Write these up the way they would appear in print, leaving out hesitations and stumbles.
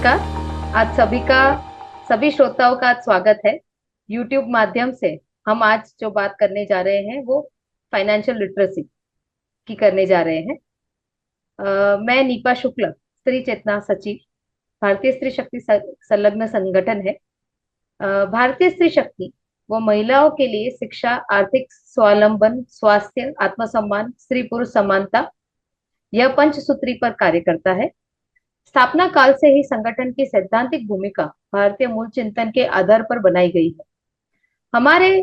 नमस्कार। आज सभी श्रोताओं का स्वागत है। YouTube माध्यम से हम आज जो बात करने जा रहे हैं वो फाइनेंशियल लिटरेसी की करने जा रहे हैं। मैं नीपा शुक्ल, स्त्री चेतना सचिव, भारतीय स्त्री शक्ति संलग्न संगठन है। भारतीय स्त्री शक्ति वो महिलाओं के लिए शिक्षा, आर्थिक स्वावलंबन, स्वास्थ्य, आत्मसम्मान, स्त्री पुरुष समानता, यह पंचसूत्री पर कार्य करता है। स्थापना काल से ही संगठन की सैद्धांतिक भूमिका भारतीय मूल चिंतन के आधार पर बनाई गई है। हमारे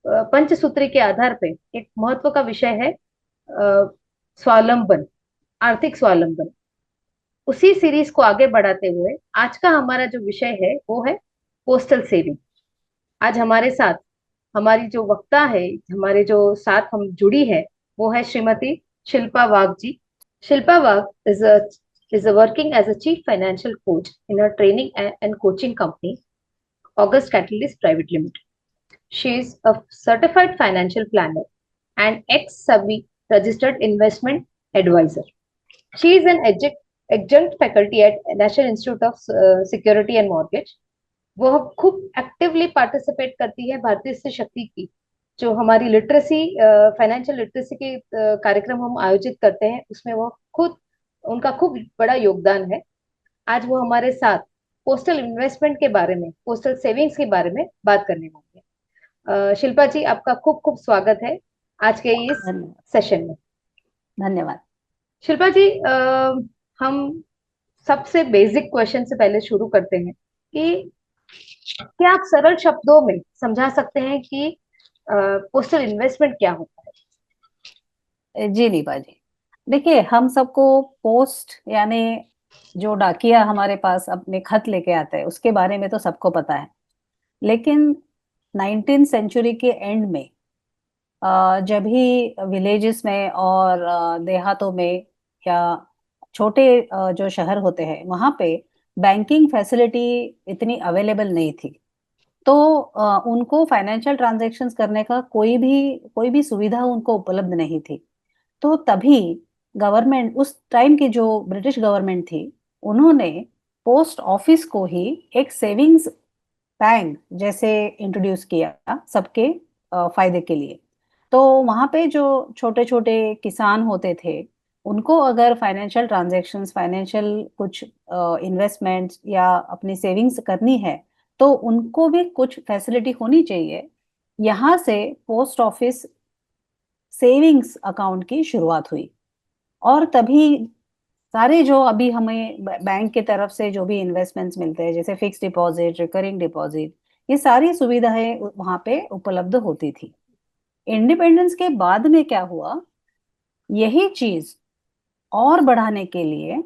पंचसूत्री के आधार पे एक महत्व का विषय है स्वावलंबन, आर्थिक स्वावलंबन। उसी सीरीज को आगे बढ़ाते हुए आज का हमारा जो विषय है वो है पोस्टल सेविंग। आज हमारे साथ हमारी जो वक्ता है, हमारे जो साथ हम जुड़ी है, वो है श्रीमती शिल्पा वाघ जी। Shilpa Wagh is working as a chief financial coach in a training and coaching company, August Catalyst Private Limited. She is a certified financial planner and ex-SABI registered investment advisor. She is an adjunct faculty at National Institute of Security and Mortgage. वो खूब actively participate करती है भारतीय स्त्री शक्ति की जो हमारी लिटरेसी, फाइनेंशियल लिटरेसी के कार्यक्रम हम आयोजित करते हैं, उसमें वो खुद उनका खूब बड़ा योगदान है। आज वो हमारे साथ पोस्टल इन्वेस्टमेंट के बारे में, पोस्टल सेविंग्स के बारे में बात करने वाली है। शिल्पा जी, आपका खूब खूब स्वागत है आज के इस धन्यवाद। सेशन में। धन्यवाद। शिल्पा जी, हम सबसे बेसिक क्वेश्चन से पहले शुरू करते हैं कि क्या आप सरल शब्दों में समझा सकते हैं कि पोस्टल इन्वेस्टमेंट क्या होता है? जी नीपा जी, देखिए हम सबको पोस्ट यानी जो डाकिया हमारे पास अपने खत लेके आता है उसके बारे में तो सबको पता है। लेकिन 19th सेंचुरी के एंड में जब भी विलेजेस में और देहातों में या छोटे जो शहर होते हैं वहां पे बैंकिंग फैसिलिटी इतनी अवेलेबल नहीं थी। तो उनको फाइनेंशियल ट्रांजैक्शंस करने का कोई भी सुविधा उनको उपलब्ध नहीं थी। तो तभी गवर्नमेंट, उस टाइम की जो ब्रिटिश गवर्नमेंट थी, उन्होंने पोस्ट ऑफिस को ही एक सेविंग्स बैंक जैसे इंट्रोड्यूस किया सबके फायदे के लिए। तो वहां पे जो छोटे छोटे किसान होते थे, उनको अगर फाइनेंशियल ट्रांजैक्शंस, फाइनेंशियल कुछ इन्वेस्टमेंट्स या अपनी सेविंग्स करनी है तो उनको भी कुछ फैसिलिटी होनी चाहिए। यहाँ से पोस्ट ऑफिस सेविंग्स अकाउंट की शुरुआत हुई। और तभी सारे जो अभी हमें बैंक की तरफ से जो भी इन्वेस्टमेंट्स मिलते हैं जैसे फिक्स डिपॉजिट, रिकरिंग डिपॉजिट, ये सारी सुविधाएं वहां पे उपलब्ध होती थी। इंडिपेंडेंस के बाद में क्या हुआ, यही चीज और बढ़ाने के लिए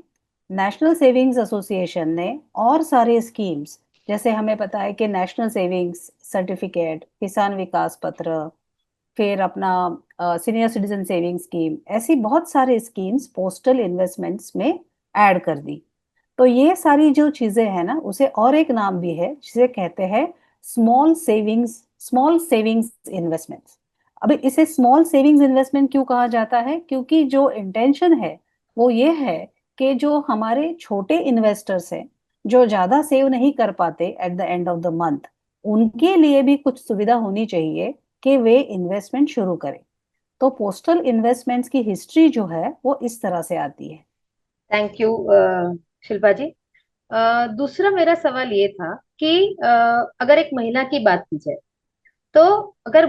नेशनल सेविंग्स एसोसिएशन ने और सारे स्कीम्स, जैसे हमें पता है कि नेशनल सेविंग्स सर्टिफिकेट, किसान विकास पत्र, फिर अपना सीनियर सिटीजन सेविंग स्कीम, ऐसी बहुत सारे स्कीम्स पोस्टल इन्वेस्टमेंट्स में ऐड कर दी। तो ये सारी जो चीजें हैं ना, उसे और एक नाम भी है जिसे कहते हैं स्मॉल सेविंग्स इन्वेस्टमेंट्स। अभी इसे स्मॉल सेविंग्स इन्वेस्टमेंट क्यों कहा जाता है? क्योंकि जो इंटेंशन है वो ये है कि जो हमारे छोटे इन्वेस्टर्स हैं, जो ज्यादा सेव नहीं कर पाते at the end of the month, उनके लिए भी कुछ सुविधा होनी चाहिए कि वे इन्वेस्टमेंट शुरू करें। तो पोस्टल इन्वेस्टमेंट्स की हिस्ट्री जो है वो इस तरह से आती है। थैंक यू शिल्पा जी। दूसरा मेरा सवाल ये था कि अगर एक महिला की बात की जाए तो अगर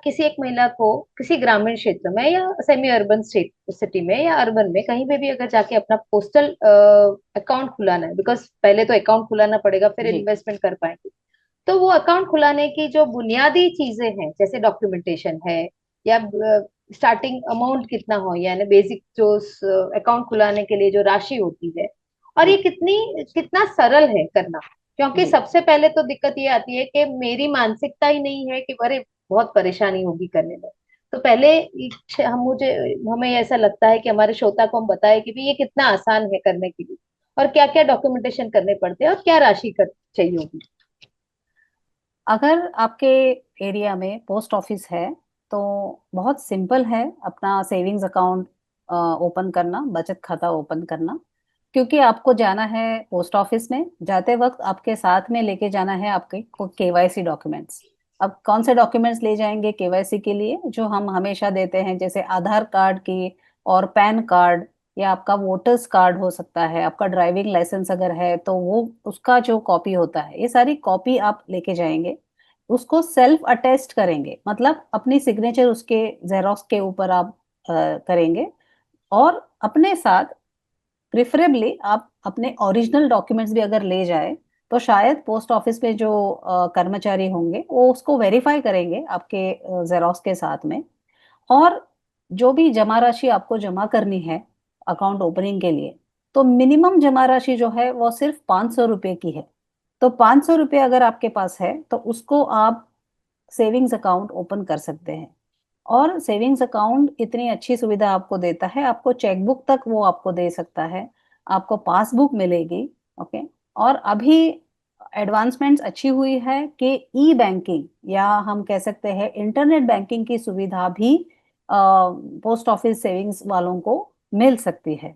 किसी एक महिला को किसी ग्रामीण क्षेत्र में या सेमी अर्बन सिटी में या अर्बन में कहीं पे भी अगर जाके अपना पोस्टल अकाउंट खुलाना है, बिकॉज पहले तो अकाउंट खुलाना पड़ेगा फिर जी। इन्वेस्टमेंट कर पाएंगे, तो वो अकाउंट खुलाने की जो बुनियादी चीजें हैं जैसे डॉक्यूमेंटेशन है या स्टार्टिंग अमाउंट कितना हो, यानी बेसिक जो अकाउंट खुलाने के लिए जो राशि होती है, और ये जी। कितना सरल है करना। क्योंकि जी। सबसे पहले तो दिक्कत ये आती है कि मेरी मानसिकता ही नहीं है कि अरे बहुत परेशानी होगी करने में। तो पहले हमें ऐसा लगता है कि हमारे श्रोता को हम बताएं कि भी ये कितना आसान है करने के लिए, और क्या क्या डॉक्यूमेंटेशन करने पड़ते हैं और क्या राशि चाहिए होगी। अगर आपके एरिया में पोस्ट ऑफिस है तो बहुत सिंपल है अपना सेविंग्स अकाउंट ओपन करना, बचत खाता ओपन करना। क्योंकि आपको जाना है पोस्ट ऑफिस में, जाते वक्त आपके साथ में लेके जाना है आपके केवाईसी डॉक्यूमेंट्स। अब कौन से डॉक्यूमेंट्स ले जाएंगे केवाईसी के लिए, जो हम हमेशा देते हैं, जैसे आधार कार्ड की और पैन कार्ड, या आपका वोटर्स कार्ड हो सकता है, आपका ड्राइविंग लाइसेंस अगर है तो वो उसका जो कॉपी होता है, ये सारी कॉपी आप लेके जाएंगे। उसको सेल्फ अटेस्ट करेंगे, मतलब अपनी सिग्नेचर उसके जेरोक्स के ऊपर आप करेंगे। और अपने साथ प्रिफरेबली आप अपने ओरिजिनल डॉक्यूमेंट्स भी अगर ले जाए, तो शायद पोस्ट ऑफिस में जो कर्मचारी होंगे वो उसको वेरीफाई करेंगे आपके जेरोक्स के साथ में। और जो भी जमा राशि आपको जमा करनी है अकाउंट ओपनिंग के लिए, तो मिनिमम जमा राशि जो है वो सिर्फ 500 रुपये की है। तो 500 रुपये अगर आपके पास है तो उसको आप सेविंग्स अकाउंट ओपन कर सकते हैं। और सेविंग्स अकाउंट इतनी अच्छी सुविधा आपको देता है, आपको चेकबुक तक वो आपको दे सकता है, आपको पासबुक मिलेगी। ओके। और अभी एडवांसमेंट्स अच्छी हुई है कि ई बैंकिंग, या हम कह सकते हैं इंटरनेट बैंकिंग की सुविधा भी पोस्ट ऑफिस सेविंग्स वालों को मिल सकती है।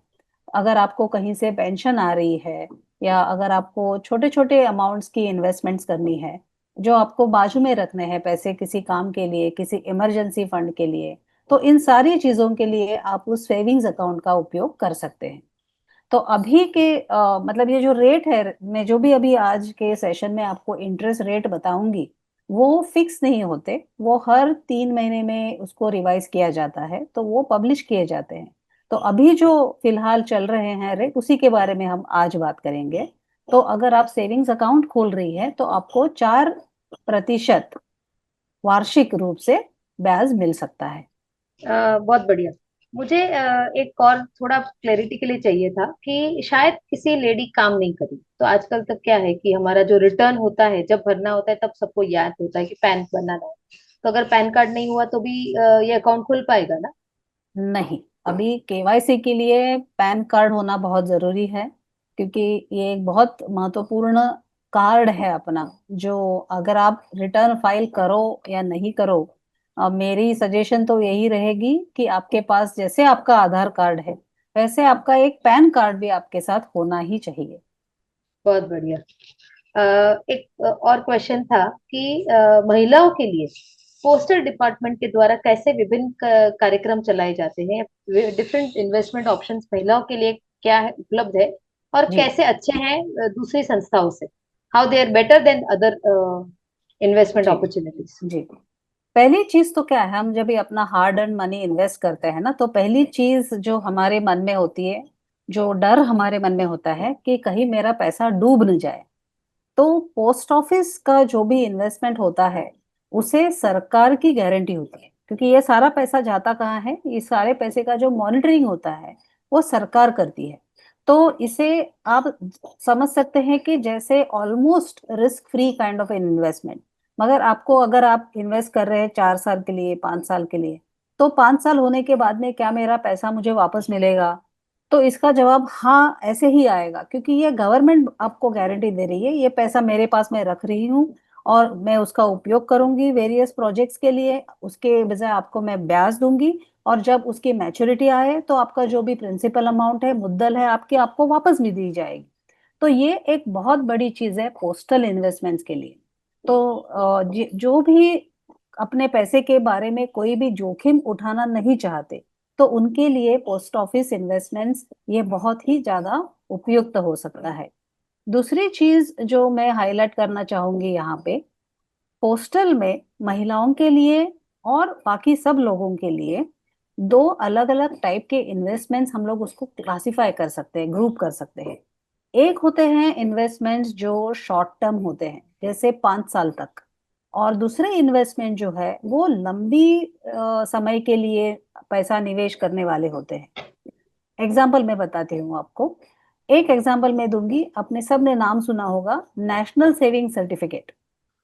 अगर आपको कहीं से पेंशन आ रही है, या अगर आपको छोटे छोटे अमाउंट्स की इन्वेस्टमेंट्स करनी है, जो आपको बाजू में रखने हैं पैसे किसी काम के लिए, किसी इमरजेंसी फंड के लिए, तो इन सारी चीजों के लिए आप उस सेविंग्स अकाउंट का उपयोग कर सकते हैं। तो अभी के मतलब ये जो रेट है, मैं जो भी अभी आज के सेशन में आपको इंटरेस्ट रेट बताऊंगी, वो फिक्स नहीं होते, वो हर 3 महीने में उसको रिवाइज किया जाता है, तो वो पब्लिश किए जाते हैं। तो अभी जो फिलहाल चल रहे हैं रेट, उसी के बारे में हम आज बात करेंगे। तो अगर आप सेविंग्स अकाउंट खोल रही है तो आपको 4% वार्षिक रूप से ब्याज मिल सकता है। बहुत बढ़िया। मुझे एक और थोड़ा क्लैरिटी के लिए चाहिए था कि शायद किसी लेडी काम नहीं करी तो आजकल तक क्या है कि हमारा जो रिटर्न होता है जब भरना होता है तब सबको याद होता है कि पैन बनाना है। तो अगर पैन कार्ड नहीं हुआ तो भी ये अकाउंट खुल पाएगा ना? नहीं, अभी केवाईसी के लिए पैन कार्ड होना बहुत जरूरी है, क्योंकि ये एक बहुत महत्वपूर्ण कार्ड है अपना, जो अगर आप रिटर्न फाइल करो या नहीं करो, मेरी सजेशन तो यही रहेगी कि आपके पास जैसे आपका आधार कार्ड है, वैसे आपका एक पैन कार्ड भी आपके साथ होना ही चाहिए। बहुत बढ़िया। एक और क्वेश्चन था कि महिलाओं के लिए पोस्टल डिपार्टमेंट के द्वारा कैसे विभिन्न कार्यक्रम चलाए जाते हैं? डिफरेंट इन्वेस्टमेंट ऑप्शंस महिलाओं के लिए क्या है उपलब्ध है और जी। कैसे अच्छे हैं दूसरी संस्थाओं से? How they are better than other investment जी। अपॉर्चुनिटीज? जी। पहली चीज तो क्या है, हम जब भी अपना हार्ड अर्न मनी इन्वेस्ट करते हैं ना, तो पहली चीज जो हमारे मन में होती है, जो डर हमारे मन में होता है कि कहीं मेरा पैसा डूब न जाए। तो पोस्ट ऑफिस का जो भी इन्वेस्टमेंट होता है, उसे सरकार की गारंटी होती है, क्योंकि ये सारा पैसा जाता कहाँ है, ये सारे पैसे का जो मॉनिटरिंग होता है वो सरकार करती है। तो इसे आप समझ सकते हैं कि जैसे almost risk free kind of investment. मगर आपको, अगर आप इन्वेस्ट कर रहे हैं 4 साल के लिए, 5 साल के लिए, तो 5 साल होने के बाद में क्या मेरा पैसा मुझे वापस मिलेगा? तो इसका जवाब हाँ ऐसे ही आएगा, क्योंकि ये गवर्नमेंट आपको गारंटी दे रही है, ये पैसा मेरे पास मैं रख रही हूँ और मैं उसका उपयोग करूंगी वेरियस प्रोजेक्ट्स के लिए, उसके बजाय आपको मैं ब्याज दूंगी। और जब उसकी मैच्योरिटी आए तो आपका जो भी प्रिंसिपल अमाउंट है, मुद्दल है आपकी, आपको वापस भी दी जाएगी। तो ये एक बहुत बड़ी चीज है पोस्टल इन्वेस्टमेंट्स के लिए। तो जो भी अपने पैसे के बारे में कोई भी जोखिम उठाना नहीं चाहते, तो उनके लिए पोस्ट ऑफिस इन्वेस्टमेंट्स ये बहुत ही ज्यादा उपयुक्त हो सकता है। दूसरी चीज जो मैं हाईलाइट करना चाहूंगी यहाँ पे, पोस्टल में महिलाओं के लिए और बाकी सब लोगों के लिए दो अलग अलग टाइप के इन्वेस्टमेंट्स हम लोग उसको क्लासिफाई कर सकते हैं, ग्रुप कर सकते हैं। एक होते हैं इन्वेस्टमेंट्स जो शॉर्ट टर्म होते हैं, जैसे 5 साल तक। और दूसरे इन्वेस्टमेंट जो है वो लंबी समय के लिए पैसा निवेश करने वाले होते हैं। एग्जाम्पल मैं बताती हूँ आपको। एक एग्जाम्पल मैं दूंगी, अपने सब ने नाम सुना होगा, नेशनल सेविंग सर्टिफिकेट।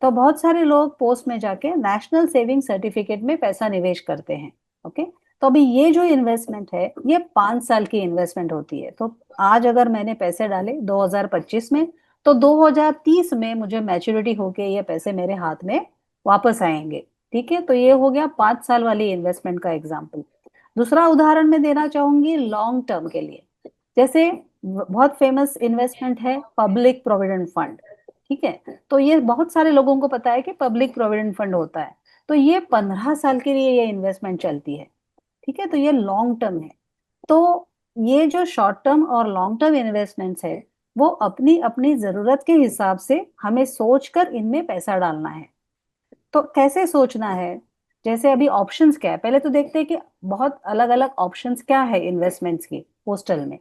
तो बहुत सारे लोग पोस्ट में जाके नेशनल सेविंग सर्टिफिकेट में पैसा निवेश करते हैं। ओके। तो अभी ये जो इन्वेस्टमेंट है, ये 5 साल की इन्वेस्टमेंट होती है। तो आज अगर मैंने पैसे डाले 2025 में, तो 2030 में मुझे मैच्योरिटी होके ये पैसे मेरे हाथ में वापस आएंगे। ठीक है, तो ये हो गया 5 साल वाली इन्वेस्टमेंट का एग्जाम्पल। दूसरा उदाहरण मैं देना चाहूंगी लॉन्ग टर्म के लिए। जैसे बहुत फेमस इन्वेस्टमेंट है पब्लिक प्रोविडेंट फंड। ठीक है, तो ये बहुत सारे लोगों को पता है कि पब्लिक प्रोविडेंट फंड होता है। तो ये 15 साल के लिए ये इन्वेस्टमेंट चलती है। ठीक है, तो ये लॉन्ग टर्म है। तो ये जो शॉर्ट टर्म और लॉन्ग टर्म इन्वेस्टमेंट्स है, वो अपनी अपनी जरूरत के हिसाब से हमें सोचकर इनमें पैसा डालना है। तो कैसे सोचना है? जैसे अभी ऑप्शंस क्या है, पहले तो देखते हैं कि बहुत अलग अलग ऑप्शंस क्या है इन्वेस्टमेंट्स की पोस्टल में।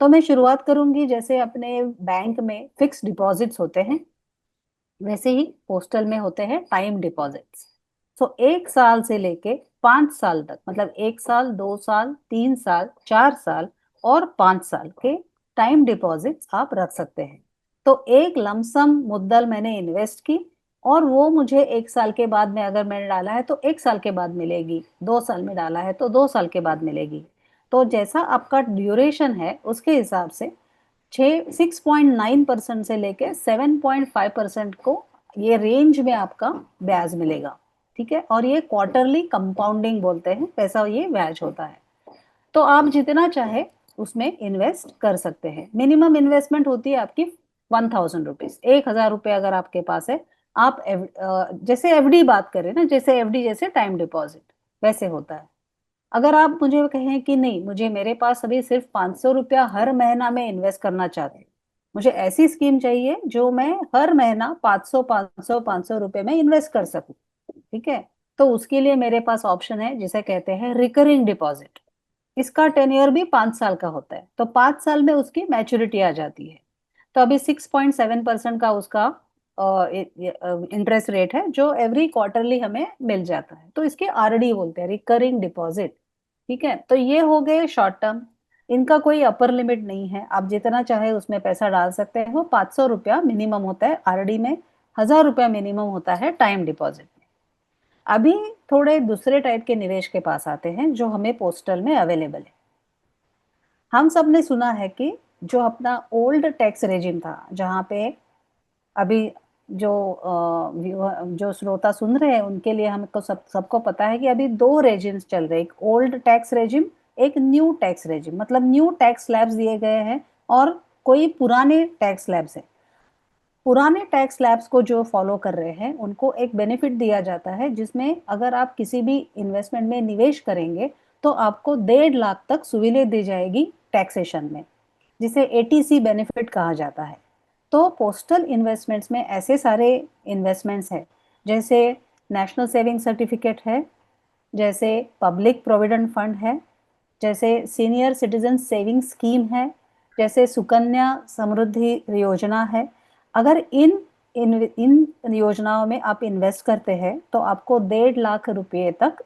तो मैं शुरुआत करूंगी, जैसे अपने बैंक में फिक्स डिपॉजिट्स होते हैं, वैसे ही पोस्टल में होते हैं टाइम डिपॉजिट्स। तो 1 साल से लेके 5 साल तक, मतलब 1 साल, 2 साल, 3 साल, 4 साल और 5 साल के टाइम डिपॉजिट्स आप रख सकते हैं। तो एक लमसम मुद्दल मैंने इन्वेस्ट की, और वो मुझे 1 साल के बाद में, अगर मैंने डाला है तो 1 साल के बाद मिलेगी, 2 साल में डाला है तो 2 साल के बाद मिलेगी। तो जैसा आपका ड्यूरेशन है उसके हिसाब से 6.9% से लेके 7.5% को, ये रेंज में आपका ब्याज मिलेगा। ठीक है, और ये क्वार्टरली कंपाउंडिंग बोलते हैं, पैसा ये ब्याज होता है। तो आप जितना चाहे उसमें इन्वेस्ट कर सकते हैं। मिनिमम इन्वेस्टमेंट होती है आपकी 1,000 रुपीज, 1,000 रुपये अगर आपके पास है। आप जैसे एफडी बात करें ना, जैसे एफडी जैसे टाइम डिपॉजिट वैसे होता है। अगर आप मुझे कहें कि नहीं, मुझे मेरे पास अभी सिर्फ 500 रुपया हर महीना में इन्वेस्ट करना चाहते हैं, मुझे ऐसी स्कीम चाहिए जो मैं हर महीना 500 500 500 रुपए में इन्वेस्ट कर सकूं। ठीक है, तो उसके लिए मेरे पास ऑप्शन है जिसे कहते हैं रिकरिंग डिपॉजिट। इसका टेन्योर भी 5 साल का होता है, तो 5 साल में उसकी मैच्योरिटी आ जाती है। तो अभी 6.7% का उसका इंटरेस्ट रेट है, जो एवरी क्वार्टरली हमें मिल जाता है। तो इसके आरडी बोलते हैं, रिकरिंग डिपॉजिट। ठीक है, तो ये हो गए शॉर्ट टर्म। इनका कोई अपर लिमिट नहीं है, आप जितना चाहे उसमें पैसा डाल सकते हैं। वो 500 रुपया मिनिमम होता है आरडी में, 1,000 रुपया मिनिमम होता है टाइम डिपॉजिट में। अभी थोड़े दूसरे टाइप के निवेश के पास आते हैं जो हमें पोस्टल में अवेलेबल है। हम सब ने सुना है कि जो अपना ओल्ड टैक्स रेजिम था, जहाँ पे अभी जो जो श्रोता सुन रहे हैं उनके लिए हमको सबको पता है कि अभी दो रेजिम्स चल रहे हैं, एक ओल्ड टैक्स रेजिम, एक न्यू टैक्स रेजिम। मतलब न्यू टैक्स स्लैब्स दिए गए हैं और कोई पुराने टैक्स स्लैब्स है। पुराने टैक्स स्लैब्स को जो फॉलो कर रहे हैं उनको एक बेनिफिट दिया जाता है, जिसमें अगर आप किसी भी इन्वेस्टमेंट में निवेश करेंगे तो आपको 1.5 लाख तक सुविधा दी जाएगी टैक्सेशन में, जिसे एटीसी बेनिफिट कहा जाता है। तो पोस्टल इन्वेस्टमेंट्स में ऐसे सारे इन्वेस्टमेंट्स हैं, जैसे नेशनल सेविंग सर्टिफिकेट है, जैसे पब्लिक प्रोविडेंट फंड है, जैसे सीनियर सिटीजन सेविंग स्कीम है, जैसे सुकन्या समृद्धि योजना है। अगर इन इन इन योजनाओं में आप इन्वेस्ट करते हैं तो आपको 1.5 लाख रुपए तक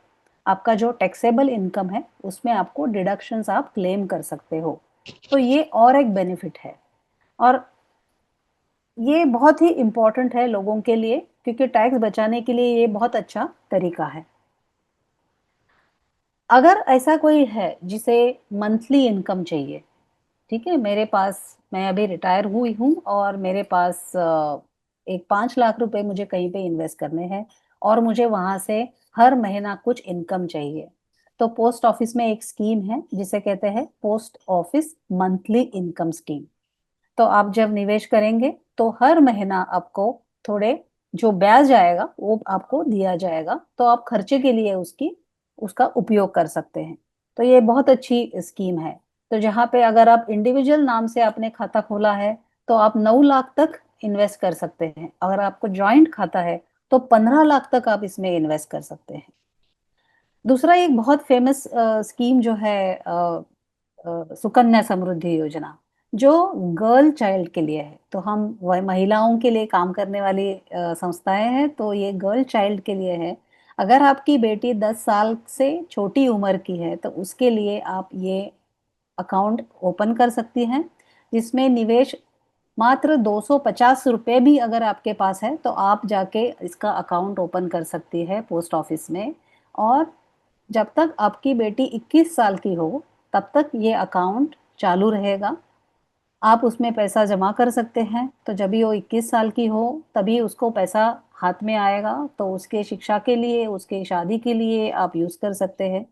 आपका जो टैक्सेबल इनकम है उसमें आपको डिडक्शंस आप क्लेम कर सकते हो। तो ये और एक बेनिफिट है, और ये बहुत ही इम्पोर्टेंट है लोगों के लिए, क्योंकि टैक्स बचाने के लिए ये बहुत अच्छा तरीका है। अगर ऐसा कोई है जिसे मंथली इनकम चाहिए, ठीक है, मेरे पास, मैं अभी रिटायर हुई हूँ और मेरे पास एक 5 लाख रुपए मुझे कहीं पे इन्वेस्ट करने हैं, और मुझे वहां से हर महीना कुछ इनकम चाहिए। तो पोस्ट ऑफिस में एक स्कीम है जिसे कहते हैं post office monthly income scheme. तो आप जब निवेश करेंगे तो हर महीना आपको थोड़े जो ब्याज आएगा वो आपको दिया जाएगा, तो आप खर्चे के लिए उसका उपयोग कर सकते हैं। तो ये बहुत अच्छी स्कीम है। तो जहाँ पे अगर आप इंडिविजुअल नाम से आपने खाता खोला है तो आप 9 लाख तक इन्वेस्ट कर सकते हैं। अगर आपको जॉइंट खाता है तो 15 लाख तक आप इसमें इन्वेस्ट कर सकते हैं। दूसरा एक बहुत फेमस स्कीम जो है सुकन्या समृद्धि योजना, जो गर्ल चाइल्ड के लिए है। तो हम महिलाओं के लिए काम करने वाली संस्थाएं हैं, तो ये गर्ल चाइल्ड के लिए है। अगर आपकी बेटी 10 साल से छोटी उम्र की है तो उसके लिए आप ये अकाउंट ओपन कर सकती हैं, जिसमें निवेश मात्र 250 रुपये भी अगर आपके पास है तो आप जाके इसका अकाउंट ओपन कर सकती है पोस्ट ऑफिस में। और जब तक आपकी बेटी 21 साल की हो तब तक ये अकाउंट चालू रहेगा। आप उसमें पैसा जमा कर सकते हैं, तो जब भी वो 21 साल की हो तभी उसको पैसा हाथ में आएगा, तो उसके शिक्षा के लिए, उसके शादी के लिए आप यूज कर सकते हैं।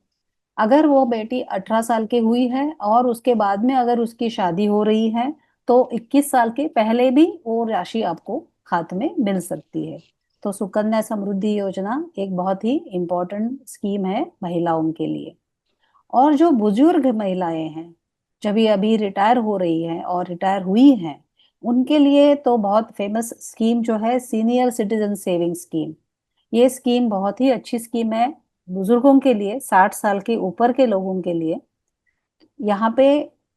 अगर वो बेटी 18 साल की हुई है और उसके बाद में अगर उसकी शादी हो रही है, तो 21 साल के पहले भी वो राशि आपको खाते में मिल सकती है। तो सुकन्या समृद्धि योजना एक बहुत ही इम्पोर्टेंट स्कीम है महिलाओं के लिए। और जो बुजुर्ग महिलाएं हैं, जब ये अभी रिटायर हो रही हैं और रिटायर हुई हैं, उनके लिए तो बहुत फेमस स्कीम जो है सीनियर सिटीजन सेविंग स्कीम। ये स्कीम बहुत ही अच्छी स्कीम है बुजुर्गों के लिए, 60 साल के ऊपर के लोगों के लिए। यहाँ पे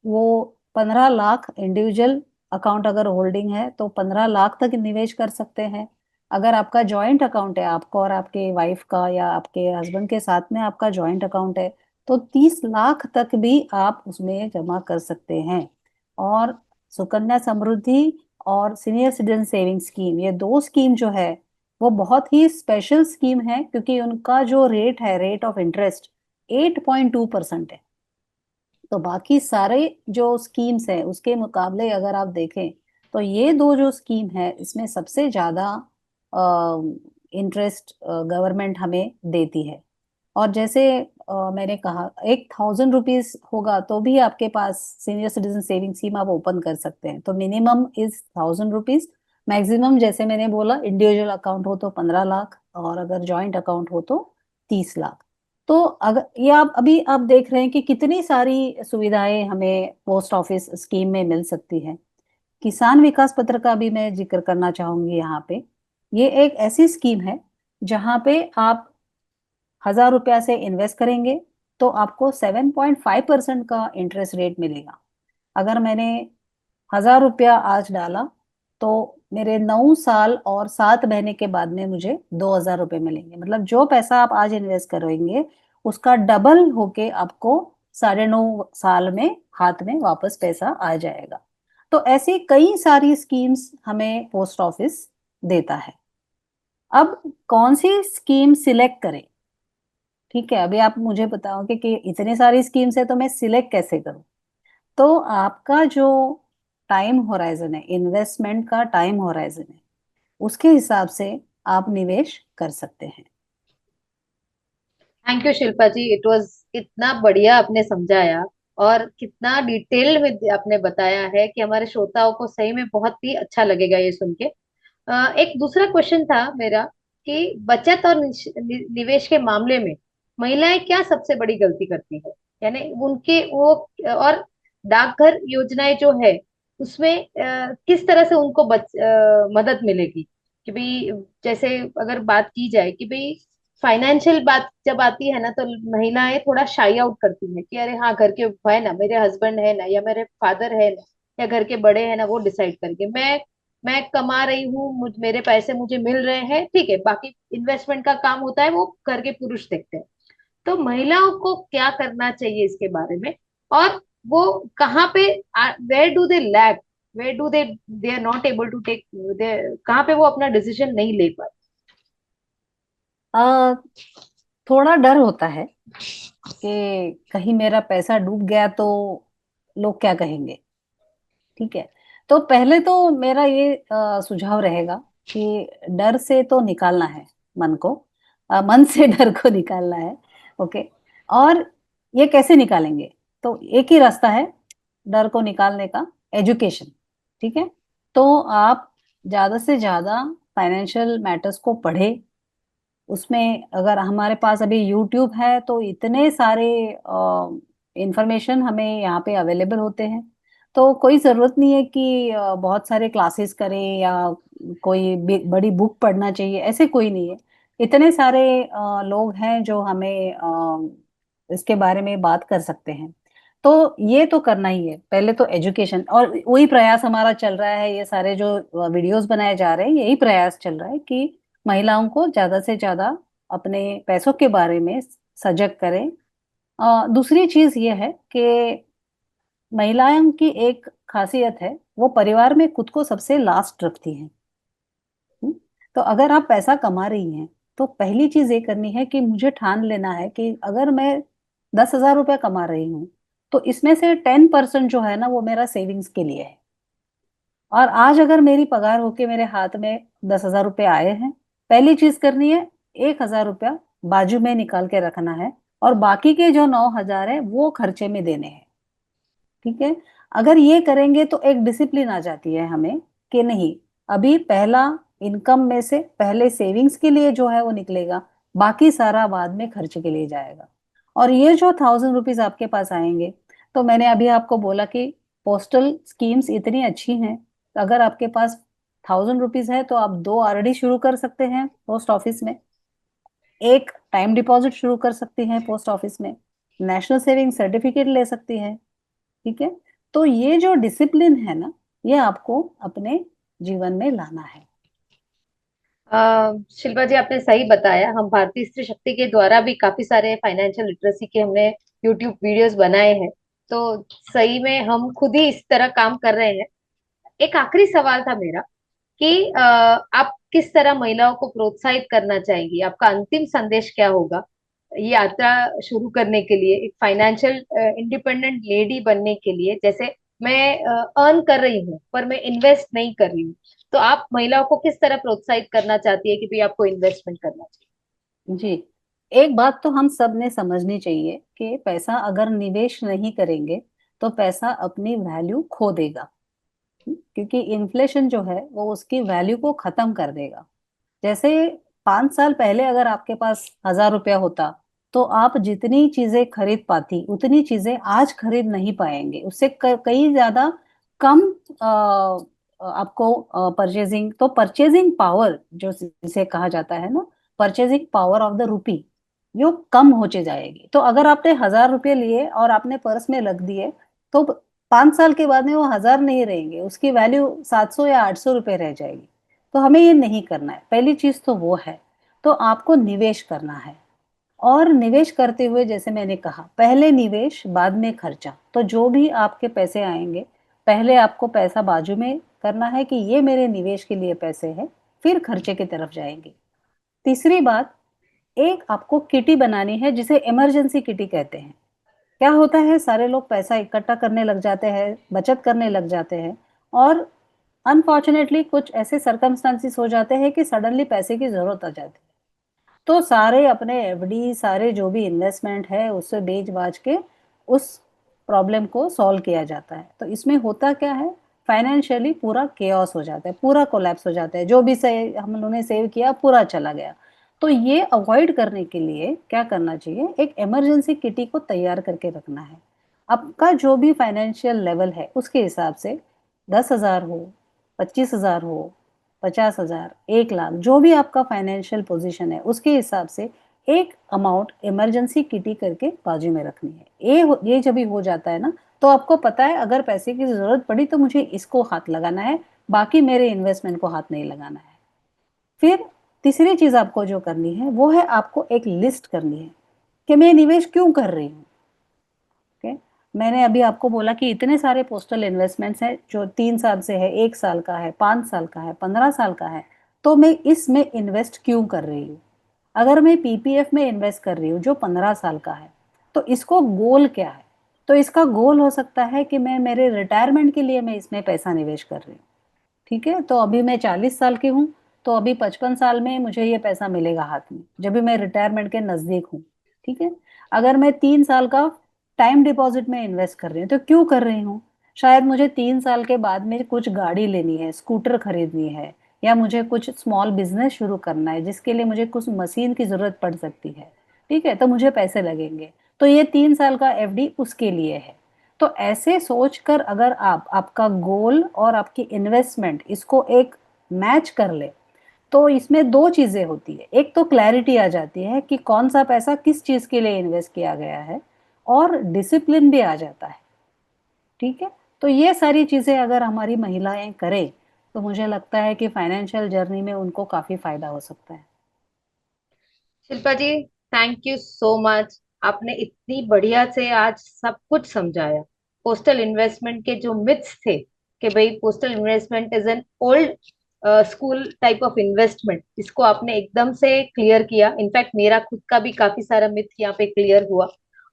वो 15 लाख इंडिविजुअल अकाउंट अगर होल्डिंग है तो 15 लाख तक निवेश कर सकते हैं। अगर आपका जॉइंट अकाउंट है, आपको और आपके वाइफ का या आपके हस्बैंड के साथ में आपका जॉइंट अकाउंट है, तो 30 लाख तक भी आप उसमें जमा कर सकते हैं। और सुकन्या समृद्धि और सीनियर सिटीजन सेविंग स्कीम, ये दो स्कीम जो है वो बहुत ही स्पेशल स्कीम है, क्योंकि उनका जो रेट है, रेट ऑफ इंटरेस्ट 8.2% है। तो बाकी सारे जो स्कीम्स है उसके मुकाबले अगर आप देखें, तो ये दो जो स्कीम है इसमें सबसे ज्यादा इंटरेस्ट गवर्नमेंट हमें देती है। और जैसे मैंने कहा, 1,000 रुपीज होगा तो भी आपके पास सीनियर सिटीजन सेविंग स्कीम आप ओपन कर सकते हैं। तो मिनिमम इज 1,000 रुपीज, मैक्सिमम जैसे मैंने बोला इंडिविजुअल अकाउंट हो तो 15 लाख, और अगर जॉइंट अकाउंट हो तो 30 लाख। तो अगर ये आप अभी आप देख रहे हैं कि कितनी सारी सुविधाएं हमें पोस्ट ऑफिस स्कीम में मिल सकती है। किसान विकास पत्र का भी मैं जिक्र करना चाहूंगी यहाँ पे। ये एक ऐसी स्कीम है जहाँ पे आप 1,000 रुपया से इन्वेस्ट करेंगे तो आपको 7.5% का इंटरेस्ट रेट मिलेगा। अगर मैंने 1,000 रुपया आज डाला तो मेरे 9 साल और 7 महीने के बाद में मुझे 2,000 रुपये मिलेंगे। मतलब जो पैसा आप आज इन्वेस्ट करेंगे उसका डबल होके आपको 9.5 साल में हाथ में वापस पैसा आ जाएगा। तो ऐसी कई सारी स्कीम्स हमें पोस्ट ऑफिस देता है। अब कौन सी स्कीम सिलेक्ट करें? ठीक है, अभी आप मुझे बताओगे कि इतनी सारी स्कीम्स है तो मैं सिलेक्ट कैसे करूं? तो आपका जो टाइम होराइजन है, इन्वेस्टमेंट का टाइम होराइजन है, उसके हिसाब से आप निवेश कर सकते हैं। Thank you Shilpa ji, it was इतना बढ़िया आपने समझाया और कितना डिटेल में आपने बताया है कि हमारे श्रोताओं को सही में बहुत ही अच्छा लगेगा ये सुन के। एक दूसरा क्वेश्चन था मेरा कि बचत और निवेश के मामले में महिलाएं क्या सबसे बड़ी गलती करती है, यानी उनके वो और डाकघर योजनाएं जो है उसमें किस तरह से उनको मदद मिलेगी कि भाई, जैसे अगर बात की जाए कि भाई फाइनेंशियल बात जब आती है ना तो महिलाएं थोड़ा शाई आउट करती हैं कि अरे हाँ, घर के है ना, मेरे हस्बैंड है ना, या मेरे फादर है ना, या घर के बड़े हैं ना, वो डिसाइड करेंगे। मैं कमा रही हूँ, मेरे पैसे मुझे मिल रहे हैं, ठीक है, बाकी इन्वेस्टमेंट का काम होता है वो घर के पुरुष देखते हैं। तो महिलाओं को क्या करना चाहिए इसके बारे में, और वो कहाँ पे, where do they lack, where do they are not able to take, कहाँ पे वो अपना डिसीजन नहीं ले पाते? आ, थोड़ा डर होता है कि कहीं मेरा पैसा डूब गया तो लोग क्या कहेंगे। ठीक है, तो पहले तो मेरा ये सुझाव रहेगा कि डर से तो निकालना है मन को, मन से डर को निकालना है। ओके, और ये कैसे निकालेंगे? तो एक ही रास्ता है डर को निकालने का, एजुकेशन। ठीक है, तो आप ज्यादा से ज्यादा फाइनेंशियल मैटर्स को पढ़े। उसमें अगर हमारे पास अभी यूट्यूब है तो इतने सारे इंफॉर्मेशन हमें यहाँ पे अवेलेबल होते हैं। तो कोई ज़रूरत नहीं है कि बहुत सारे क्लासेस करें या कोई बड़ी बुक पढ़ना चाहिए, ऐसे कोई नहीं है। इतने सारे लोग हैं जो हमें इसके बारे में बात कर सकते हैं। तो ये तो करना ही है, पहले तो एजुकेशन, और वही प्रयास हमारा चल रहा है। ये सारे जो वीडियोस बनाए जा रहे हैं, यही प्रयास चल रहा है कि महिलाओं को ज्यादा से ज्यादा अपने पैसों के बारे में सजग करें। दूसरी चीज ये है कि महिलाओं की एक खासियत है, वो परिवार में खुद को सबसे लास्ट रखती हैं। हम्म? तो अगर आप पैसा कमा रही हैं तो पहली चीज ये करनी है कि मुझे ठान लेना है कि अगर मैं 10,000 रुपया कमा रही हूँ तो इसमें से 10% जो है ना वो मेरा सेविंग्स के लिए है। और आज अगर मेरी पगार होके मेरे हाथ में 10,000 रुपये आए हैं, पहली चीज करनी है 1,000 रुपया बाजू में निकाल के रखना है और बाकी के जो 9,000 है वो खर्चे में देने हैं। ठीक है। अगर ये करेंगे तो एक डिसिप्लिन आ जाती है हमें कि नहीं, अभी पहला इनकम में से पहले सेविंग्स के लिए जो है वो निकलेगा, बाकी सारा बाद में खर्च के लिए जाएगा। और ये जो 1,000 रुपीज आपके पास आएंगे, तो मैंने अभी आपको बोला कि पोस्टल स्कीम्स इतनी अच्छी हैं, अगर आपके पास 1,000 रुपीज है तो आप 2 RD शुरू कर सकते हैं पोस्ट ऑफिस में, एक टाइम डिपॉजिट शुरू कर सकती हैं पोस्ट ऑफिस में, नेशनल सेविंग सर्टिफिकेट ले सकती हैं। ठीक है। तो ये जो डिसिप्लिन है ना, ये आपको अपने जीवन में लाना है। शिल्पा जी, आपने सही बताया। हम भारतीय स्त्री शक्ति के द्वारा भी काफी सारे फाइनेंशियल लिटरेसी के हमने यूट्यूब वीडियोस बनाए हैं। तो सही में हम खुद ही इस तरह काम कर रहे हैं। एक आखिरी सवाल था मेरा कि आप किस तरह महिलाओं को प्रोत्साहित करना चाहेंगी? आपका अंतिम संदेश क्या होगा ये यात्रा शुरू करने के लिए, एक फाइनेंशियल इंडिपेंडेंट लेडी बनने के लिए? जैसे मैं अर्न कर रही हूँ पर मैं इन्वेस्ट नहीं कर रही हूँ, तो आप महिलाओं को किस तरह प्रोत्साहित करना चाहती है कि भाई आपको इन्वेस्टमेंट करना चाहिए? जी, एक बात तो हम सब ने समझनी चाहिए कि पैसा अगर निवेश नहीं करेंगे तो पैसा अपनी वैल्यू खो देगा। क्योंकि इन्फ्लेशन जो है वो उसकी वैल्यू को खत्म कर देगा। जैसे 5 साल पहले अगर आपके पास 1,000 रुपया होता, तो आप जितनी चीजें खरीद पाती उतनी चीजें आज खरीद नहीं पाएंगे, उससे कई ज्यादा कम आपको परचेजिंग, तो परचेजिंग पावर जो जिसे कहा जाता है ना, purchasing power of the rupee, जो कम होचे जाएगी। तो अगर आपने 1,000 रुपये लिए और आपने पर्स में रख दिए, तो 5 साल के बाद में वो 1,000 नहीं रहेंगे, उसकी वैल्यू 700 या 800 रुपये रह जाएगी। तो हमें ये नहीं करना है, पहली चीज तो वो है। तो आपको निवेश करना है, और निवेश करते हुए जैसे मैंने कहा, पहले निवेश बाद में खर्चा। तो जो भी आपके पैसे आएंगे, पहले आपको पैसा बाजू में करना है कि ये मेरे निवेश के लिए पैसे हैं, फिर खर्चे की तरफ जाएंगे। तीसरी बात, एक आपको किटी बनानी है जिसे इमरजेंसी किटी कहते हैं। क्या होता है, सारे लोग पैसा इकट्ठा करने लग जाते हैं, बचत करने लग जाते हैं, और अनफॉर्चुनेटली कुछ ऐसे सरकमस्टांसिस हो जाते हैं कि सडनली पैसे की जरूरत आ जाती है। तो सारे अपने एफडी, सारे जो भी इन्वेस्टमेंट है उससे बेच बाच के उस प्रॉब्लम को सॉल्व किया जाता है। तो इसमें होता क्या है, फाइनेंशियली पूरा केओस हो जाता है, पूरा कोलैप्स हो जाता है, जो भी से हम लोगों ने सेव किया पूरा चला गया। तो ये अवॉइड करने के लिए क्या करना चाहिए, एक इमरजेंसी किटी को तैयार करके रखना है। आपका जो भी फाइनेंशियल लेवल है उसके हिसाब से 10,000 हो, 25,000 हो, 50,000, 1 लाख, जो भी आपका फाइनेंशियल पोजीशन है उसके हिसाब से एक अमाउंट इमरजेंसी किटी करके बाजू में रखनी है। ये जब भी हो जाता है ना, तो आपको पता है अगर पैसे की जरूरत पड़ी तो मुझे इसको हाथ लगाना है, बाकी मेरे इन्वेस्टमेंट को हाथ नहीं लगाना है। फिर तीसरी चीज आपको जो करनी है वो है, आपको एक लिस्ट करनी है कि मैं निवेश क्यों कर रही हूँ। ओके। मैंने अभी आपको बोला कि इतने सारे पोस्टल इन्वेस्टमेंट्स हैं, जो 3 साल से है, 1 साल का है, 5 साल का है, 15 साल का है। तो मैं इसमें इन्वेस्ट क्यों कर रही हूँ? अगर मैं पीपीएफ में इन्वेस्ट कर रही हूँ जो 15 साल का है, तो इसको गोल क्या है? तो इसका गोल हो सकता है कि मैं मेरे रिटायरमेंट के लिए मैं इसमें पैसा निवेश कर रही हूँ। ठीक है। तो अभी मैं 40 साल की हूँ, तो अभी 55 साल में मुझे ये पैसा मिलेगा हाथ में, जब भी मैं रिटायरमेंट के नजदीक हूँ। ठीक है। अगर मैं 3 साल का टाइम डिपॉजिट में इन्वेस्ट कर रही हूँ, तो क्यों कर रही हूँ? शायद मुझे 3 साल के बाद में कुछ गाड़ी लेनी है, स्कूटर खरीदनी है, या मुझे कुछ स्मॉल बिजनेस शुरू करना है जिसके लिए मुझे कुछ मशीन की जरूरत पड़ सकती है। ठीक है। तो मुझे पैसे लगेंगे, तो ये 3 साल का एफडी उसके लिए है। तो ऐसे सोचकर अगर आप आपका गोल और आपकी इन्वेस्टमेंट इसको एक मैच कर ले, तो इसमें दो चीजें होती है। एक तो क्लैरिटी आ जाती है कि कौन सा पैसा किस चीज के लिए इन्वेस्ट किया गया है, और डिसिप्लिन भी आ जाता है। ठीक है। तो ये सारी चीजें अगर हमारी महिलाएं करें, तो मुझे लगता है कि फाइनेंशियल जर्नी में उनको काफी फायदा हो सकता है। शिल्पा जी, थैंक यू सो मच। आपने इतनी बढ़िया से आज सब कुछ समझाया। पोस्टल इन्वेस्टमेंट के जो मिथ्स थे कि भाई postal investment is an old school type of investment, इसको आपने एकदम से क्लियर किया। इनफैक्ट मेरा खुद का भी काफी सारा मिथ यहाँ पे क्लियर हुआ।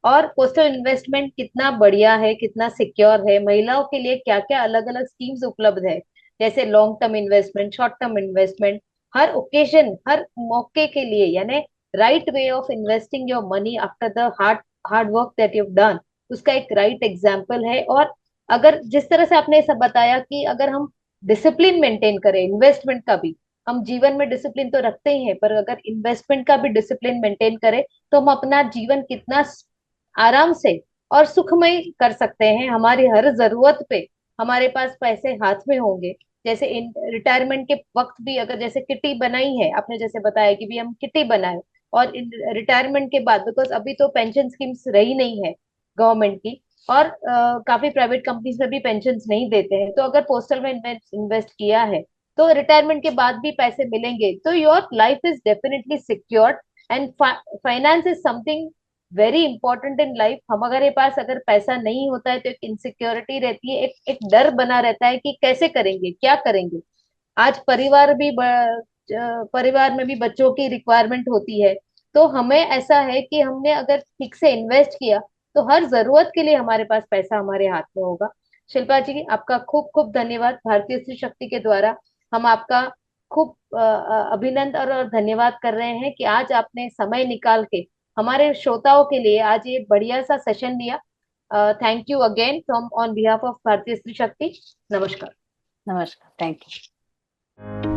और पोस्टल इन्वेस्टमेंट कितना बढ़िया है, कितना सिक्योर है, महिलाओं के लिए क्या क्या अलग अलग स्कीम्स उपलब्ध है, जैसे long term investment, short term investment, हर ओकेजन, हर मौके के लिए, यानी right way of investing your money after the hard hard work that you done, उसका एक राइट एग्जाम्पल है। और अगर जिस तरह से आपने सब बताया कि अगर हम डिसिप्लिन मेंटेन करें इन्वेस्टमेंट का भी, हम जीवन में डिसिप्लिन तो रखते ही हैं, पर अगर इन्वेस्टमेंट का भी डिसिप्लिन मेंटेन करें तो हम अपना जीवन कितना आराम से और सुखमय कर सकते हैं। हमारी हर जरूरत पे हमारे पास पैसे हाथ में होंगे। जैसे इन रिटायरमेंट के वक्त भी अगर जैसे किटी बनाई है, आपने जैसे बताया कि भी हम किटी बनाए, और रिटायरमेंट के बाद, बिकॉज अभी तो पेंशन स्कीम्स रही नहीं है गवर्नमेंट की, और काफी प्राइवेट कंपनीज में भी पेंशन नहीं देते हैं, तो अगर पोस्टल में इन्वेस्ट किया है तो रिटायरमेंट के बाद भी पैसे मिलेंगे, तो your life is definitely secured. And finance is something very important in life. हमारे पास अगर पैसा नहीं होता है तो एक इनसिक्योरिटी रहती है, एक एक डर बना रहता है कि कैसे करेंगे, क्या करेंगे। आज परिवार में भी बच्चों की रिक्वायरमेंट होती है, तो हमें ऐसा है कि हमने अगर ठीक से इन्वेस्ट किया तो हर जरूरत के लिए हमारे पास पैसा हमारे हाथ में होगा। शिल्पा जी, आपका खूब खूब धन्यवाद। भारतीय स्त्री शक्ति के द्वारा हम आपका खूब अभिनंदन और धन्यवाद कर रहे हैं कि आज आपने समय निकाल के हमारे श्रोताओं के लिए आज ये बढ़िया सा सेशन दिया। Thank you again from on behalf of भारतीय स्त्री शक्ति। नमस्कार। नमस्कार, थैंक यू।